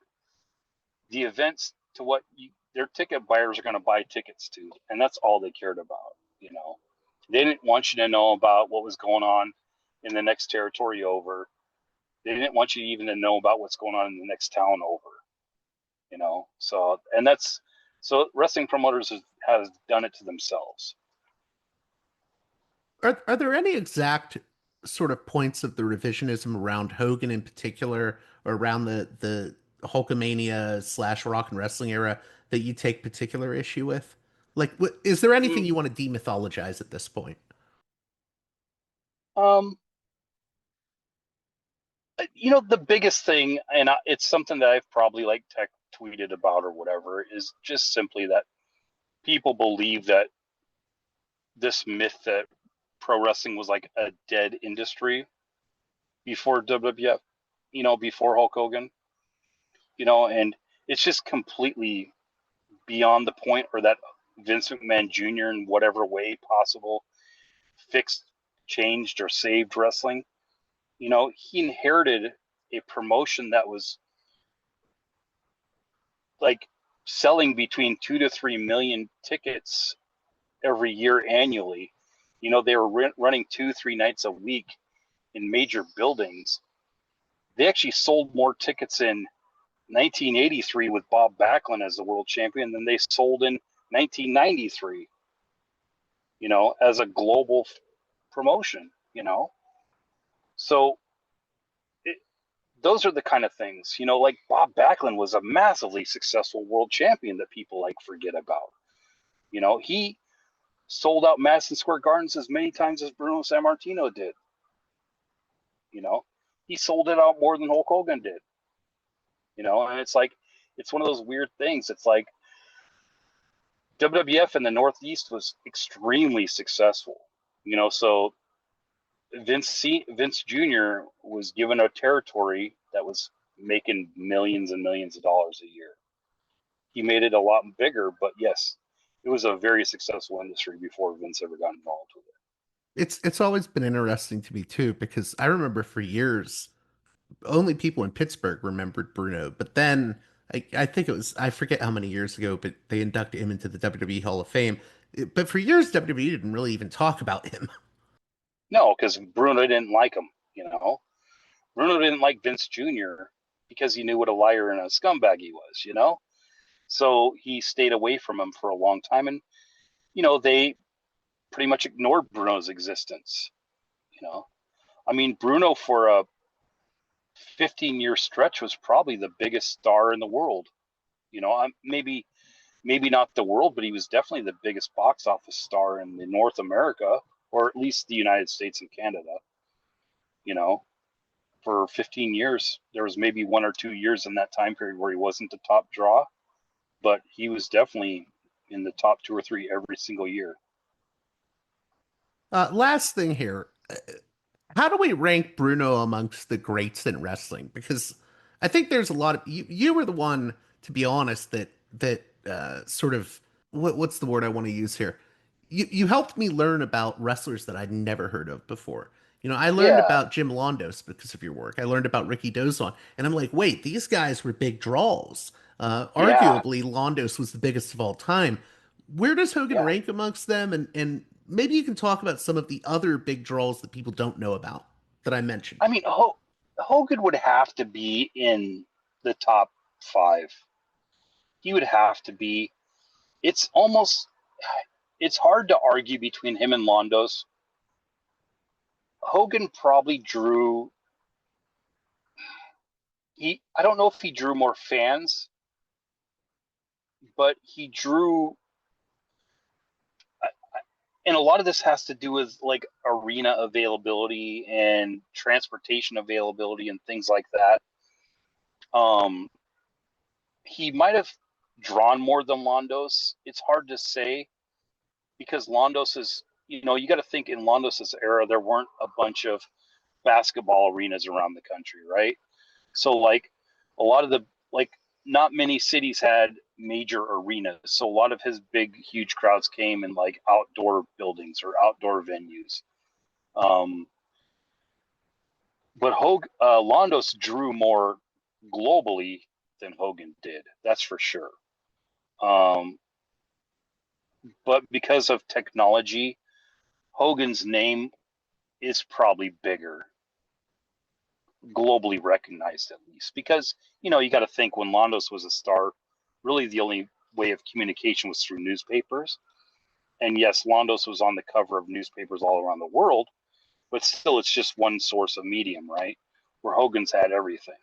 the events to what their ticket buyers are going to buy tickets to. And that's all they cared about, you know? They didn't want you to know about what was going on in the next territory over. They didn't want you even to know about what's going on in the next town over, you know? So wrestling promoters has done it to themselves. Are there any exact sort of points of the revisionism around Hogan in particular, or around the Hulkamania / rock and wrestling era that you take particular issue with? Like, is there anything Mm, you want to demythologize at this point? Um, the biggest thing, and it's something that I've probably like tech tweeted about or whatever, is just simply that people believe that this myth that pro wrestling was like a dead industry before WWF, before Hulk Hogan, and it's just completely beyond the point, or that Vince McMahon Jr. in whatever way possible fixed, changed, or saved wrestling. He inherited a promotion that was like selling between 2 to 3 million tickets every year annually. They were running 2-3 nights a week in major buildings. They actually sold more tickets in 1983 with Bob Backlund as the world champion than they sold in 1993, as a global promotion. So it, those are the kind of things, like Bob Backlund was a massively successful world champion that people like forget about. He sold out Madison Square Gardens as many times as Bruno Sammartino did. You know, he sold it out more than Hulk Hogan did. And it's like, it's one of those weird things. It's like WWF in the Northeast was extremely successful. So Vince Jr. was given a territory that was making millions and millions of dollars a year. He made it a lot bigger, but yes, it was a very successful industry before Vince ever got involved with it. It's always been interesting to me too, because I remember for years only people in Pittsburgh remembered Bruno, but then I think it was, I forget how many years ago, but they inducted him into the WWE Hall of Fame. But for years, WWE didn't really even talk about him. No, because Bruno didn't like him. Bruno didn't like Vince Jr. because he knew what a liar and a scumbag he was. So he stayed away from him for a long time, and they pretty much ignored Bruno's existence. I mean, Bruno for a 15-year stretch was probably the biggest star in the world. Maybe not the world, but he was definitely the biggest box office star in the North America, or at least the United States and Canada. You know, for 15 years, there was maybe 1 or 2 years in that time period where he wasn't the top draw, but he was definitely in the top 2 or 3 every single year. Last thing here. How do we rank Bruno amongst the greats in wrestling? Because I think there's a lot of you were the one, to be honest, that sort of what's the word I want to use here? You helped me learn about wrestlers that I'd never heard of before. I learned Yeah, about Jim Londos because of your work. I learned about Ricky Dozon, and I'm like, wait, these guys were big draws. yeah, Arguably, Londos was the biggest of all time. Where does Hogan yeah. rank amongst them? And maybe you can talk about some of the other big draws that people don't know about that I mentioned. I mean, Hogan would have to be in the top 5. He would have to be. It's almost, it's hard to argue between him and Londos. Hogan probably drew. I don't know if he drew more fans, but he drew, and a lot of this has to do with like arena availability and transportation availability and things like that. Um, he might have drawn more than Londos. It's hard to say because Londos is, you got to think in Londos's era, there weren't a bunch of basketball arenas around the country, right? So like a lot of the like not many cities had major arenas. So a lot of his big huge crowds came in like outdoor buildings or outdoor venues. Um, but Londos drew more globally than Hogan did. That's for sure. Um, but because of technology, Hogan's name is probably bigger, globally recognized at least. Because you got to think when Londos was a star, really the only way of communication was through newspapers. And yes, Londos was on the cover of newspapers all around the world, but still, it's just one source of medium, right? Where Hogan's had everything.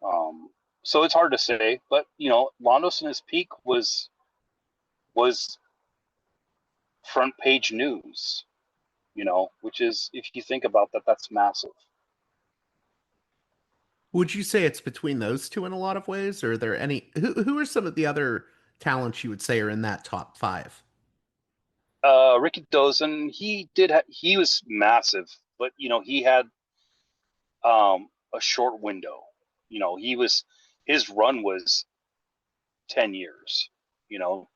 Um, so it's hard to say, but Londos in his peak was front page news. Which is, if you think about that, that's massive. Would you say it's between those two in a lot of ways, or are there any who are some of the other talents you would say are in that top five? Ricky Dozen, he was massive, but he had a short window. His run was 10 years.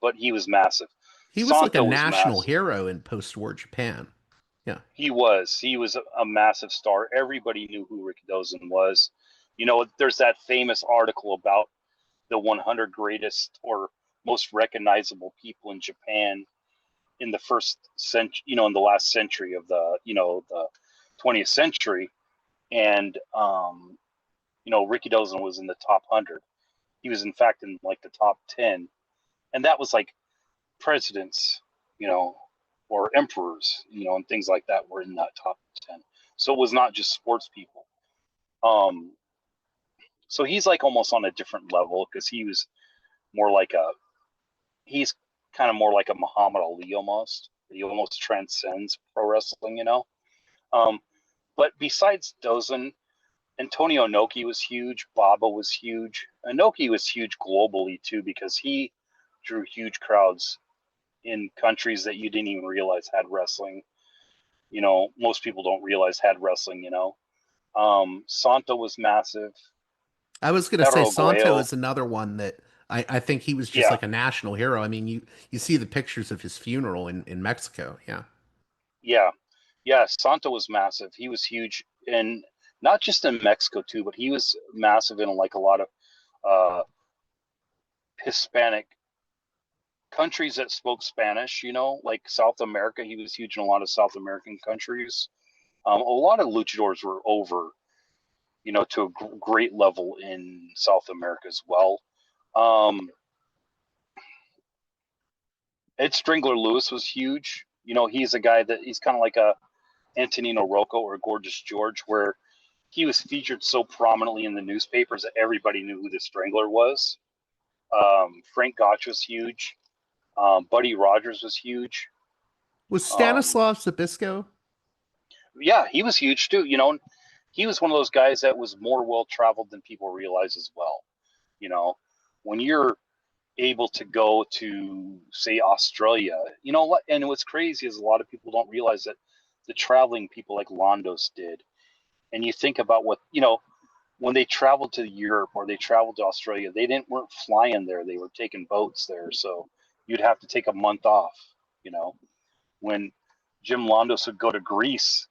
But he was massive. He was like a Santo was national massive. hero in post-war Japan. Yeah. He was a massive star. Everybody knew who Ricky Dozen was. There's that famous article about the 100 greatest or most recognizable people in Japan in the first century, in the last century of the 20th century. And, Ricky Dozen was in the top 100. He was, in fact, in like the top 10. And that was like presidents, or emperors, and things like that were in that top 10. So it was not just sports people. Um, so he's like almost on a different level because more like he's kind of more like a Muhammad Ali almost. He almost transcends pro wrestling. Um, but besides Dozen, Antonio Inoki was huge. Baba was huge. Inoki was huge globally too because he drew huge crowds in countries that you didn't even realize had wrestling. Most people don't realize had wrestling. Santo was massive. I was gonna say Pedro Santo Aguayo, is another one that I think he was just yeah, like a national hero. I mean, you see the pictures of his funeral in Mexico. Yeah. yeah, yeah. Santo was massive. He was huge, and not just in Mexico too, but he was massive in like a lot of uh, Hispanic countries that spoke Spanish. Like South America. He was huge in a lot of South American countries. A lot of luchadors were over, to a great level in South America as well. Um, Ed Strangler Lewis was huge. He's a guy that he's kind of like a Antonino Rocco or Gorgeous George, where he was featured so prominently in the newspapers that everybody knew who the Strangler was. Frank Gotch was huge. Buddy Rogers was huge. Was Um, Stanislav Zabisco? yeah, he was huge too. He was one of those guys that was more well traveled than people realize as well. You know, when you're able to go to say Australia, what? And what's crazy is a lot of people don't realize that the traveling people like Londos did. And you think about what when they traveled to Europe or they traveled to Australia, they weren't flying there; they were taking boats there. So you'd have to take a month off. You know, when Jim Londos would go to Greece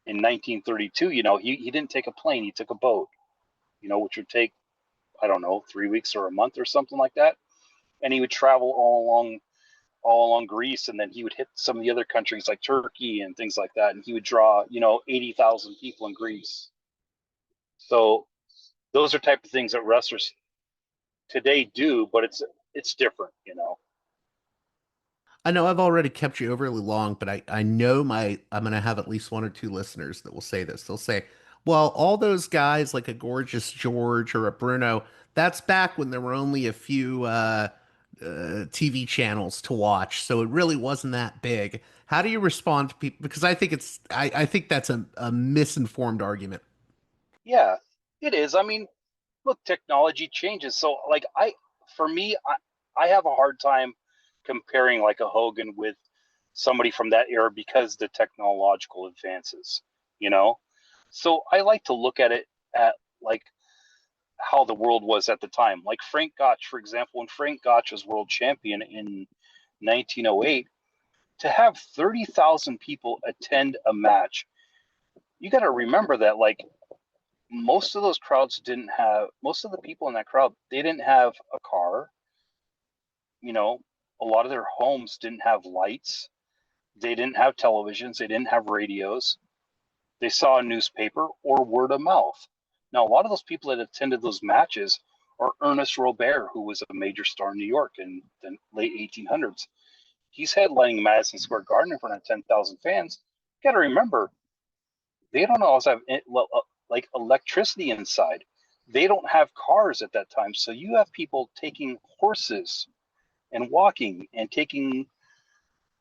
in 1932, he didn't take a plane; he took a boat. Which would take, I don't know, 3 weeks or a month or something like that. And he would travel all along Greece, and then he would hit some of the other countries like Turkey and things like that, and he would draw 80,000 people in Greece. So those are type of things that wrestlers today do, but it's different. I know I've already kept you overly long, but I know I'm gonna have at least one or two listeners that will say this. They'll say, "Well, all those guys like a Gorgeous George or a Bruno, that's back when there were only a few TV channels to watch, so it really wasn't that big." How do you respond to people? Because I think that's a misinformed argument. Yeah, it is. I mean, look, technology changes. So like for me, I have a hard time comparing like a Hogan with somebody from that era because the technological advances, you know. So I like to look at it at like how the world was at the time. Like Frank Gotch, for example, when Frank Gotch was world champion in 1908, to have 30,000 people attend a match, you got to remember that like most of the people in that crowd, they didn't have a car. A lot of their homes didn't have lights. They didn't have televisions. They didn't have radios. They saw a newspaper or word of mouth. Now, a lot of those people that attended those matches are Ernest Robert, who was a major star in New York in the late 1800s. He's headlining Madison Square Garden in front of 10,000 fans. You got to remember, they don't always have like electricity inside. They don't have cars at that time. So you have people taking horses and walking and taking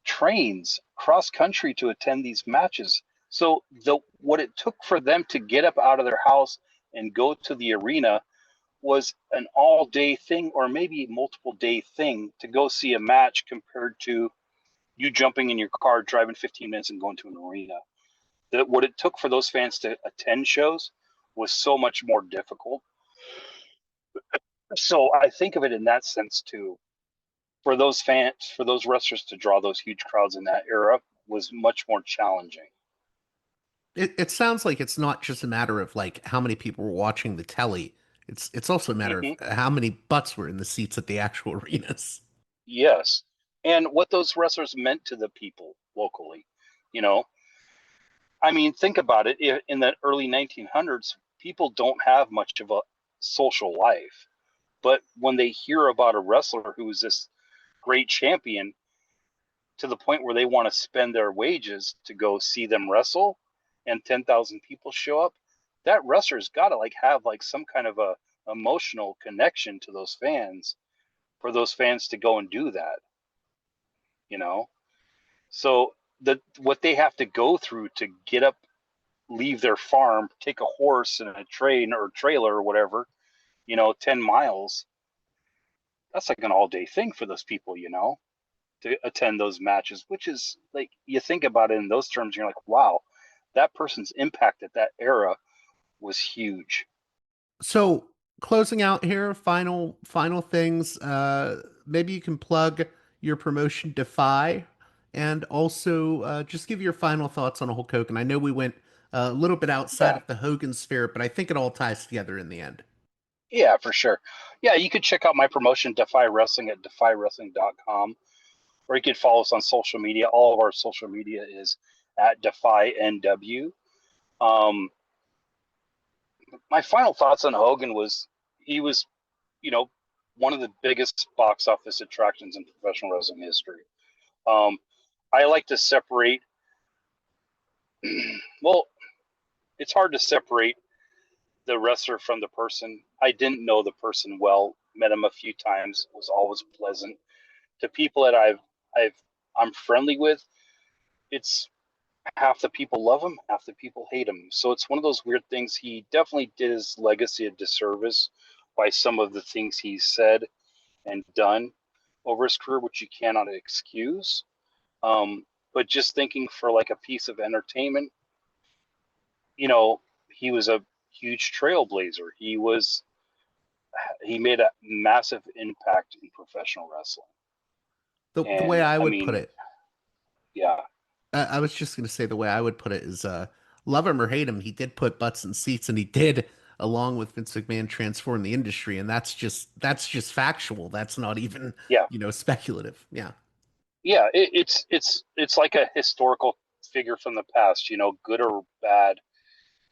trains cross country to attend these matches. So what it took for them to get up out of their house and go to the arena was an all-day thing, or maybe multiple day thing, to go see a match compared to you jumping in your car, driving 15 minutes and going to an arena. That what it took for those fans to attend shows was so much more difficult. So I think of it in that sense too. For those wrestlers to draw those huge crowds in that era was much more challenging. It sounds like it's not just a matter of like how many people were watching the telly. It's also a matter of how many butts were in the seats at the actual arenas. Yes. And what those wrestlers meant to the people locally, I mean, think about it. In the early 1900s, people don't have much of a social life. But when they hear about a wrestler who is this great champion, to the point where they want to spend their wages to go see them wrestle, and 10,000 people show up, that wrestler's got to like have like some kind of a emotional connection to those fans, for those fans to go and do that. So what they have to go through to get up, leave their farm, take a horse and a train or trailer or whatever, 10 miles, that's like an all-day thing for those people, to attend those matches, which is like, you think about it in those terms, you're like, wow, that person's impact at that era was huge. So closing out here, final things. Maybe you can plug your promotion, Defy, and also just give your final thoughts on Hulk Hogan. I know we went a little bit outside of the Hogan sphere, but I think it all ties together in the end. Yeah, for sure. Yeah, you could check out my promotion, Defy Wrestling, at defywrestling.com, or you could follow us on social media. All of our social media is at DefyNW. My final thoughts on Hogan was he was, one of the biggest box office attractions in professional wrestling history. I like to separate, well, it's hard to separate the wrestler from the person. I didn't know the person well, met him a few times, was always pleasant. To people that I'm friendly with, it's half the people love him, half the people hate him. So it's one of those weird things. He definitely did his legacy a disservice by some of the things he said and done over his career, which you cannot excuse. But just thinking for like a piece of entertainment, he was a huge trailblazer. He made a massive impact in professional wrestling. The way I would put it. Yeah. I was just going to say the way I would put it is, love him or hate him, he did put butts in seats, and he did, along with Vince McMahon, transform the industry, and that's just factual. That's not even speculative. Yeah. Yeah, it's like a historical figure from the past. Good or bad,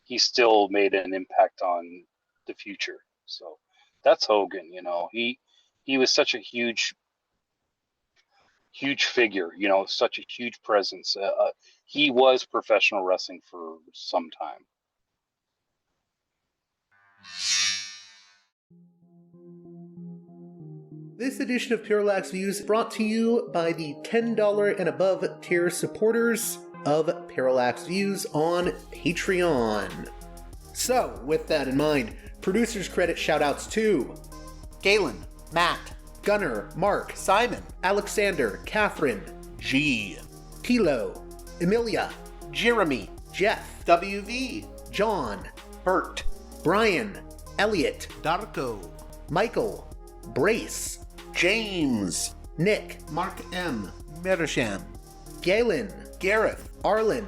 he still made an impact on the future. So that's Hogan. He was such a huge figure, such a huge presence. He was professional wrestling for some time. This edition of Parallax Views is brought to you by the $10 and above tier supporters of Parallax Views on Patreon. So, with that in mind, producers credit shoutouts to Galen, Matt, Gunnar, Mark, Simon, Alexander, Catherine, G, Tilo, Emilia, Jeremy, Jeff, WV, John, Bert, Brian, Elliot, Darko, Michael, Brace, James, Nick, Mark M, Mersham, Galen, Gareth, Arlen,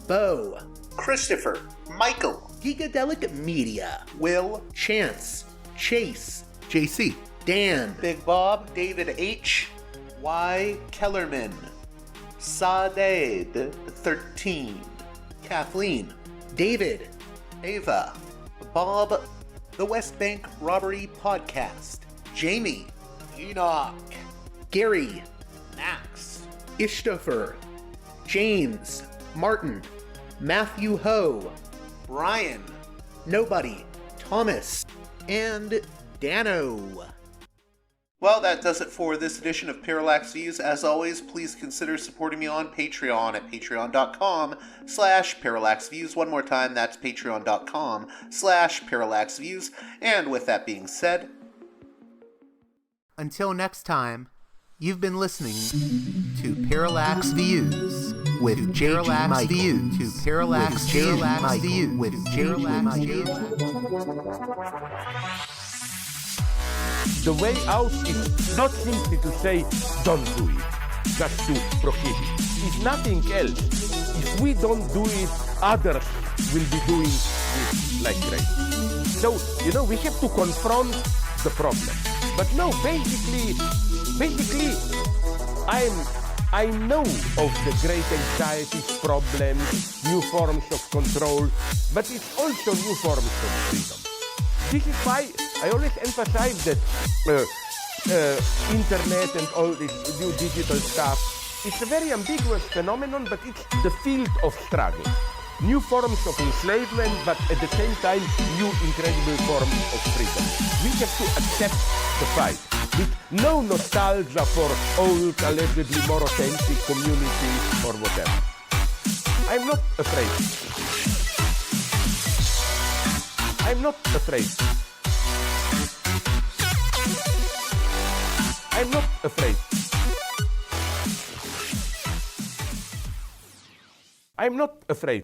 Bo, Christopher, Michael, Gigadelic Media, Will, Chance, Chase, JC, Dan, Big Bob, David H, Y. Kellerman, Sadeed 13, Kathleen, David, Ava, Bob, The West Bank Robbery Podcast, Jamie, Enoch, Gary, Max, Ishtofer, James, Martin, Matthew Ho, Brian, Nobody, Thomas, and Dano. Well, that does it for this edition of Parallax Views. As always, please consider supporting me on Patreon at patreon.com/parallaxviews. One more time, that's patreon.com/parallaxviews. And with that being said, until next time, you've been listening to Parallax Views with Parallax Views to Parallax Views with Parallax Views. The way out is not simply to say, don't do it, just to prohibit. It's nothing else. If we don't do it, others will be doing it like crazy. So, we have to confront the problem. But no, basically, I know of the great anxieties, problems, new forms of control, but it's also new forms of freedom. This is why I always emphasize that internet and all this new digital stuff, it's a very ambiguous phenomenon, but it's the field of struggle. New forms of enslavement, but at the same time, new incredible forms of freedom. We have to accept the fight with no nostalgia for old, allegedly more authentic communities or whatever. I'm not afraid. I'm not afraid. I'm not afraid. I'm not afraid.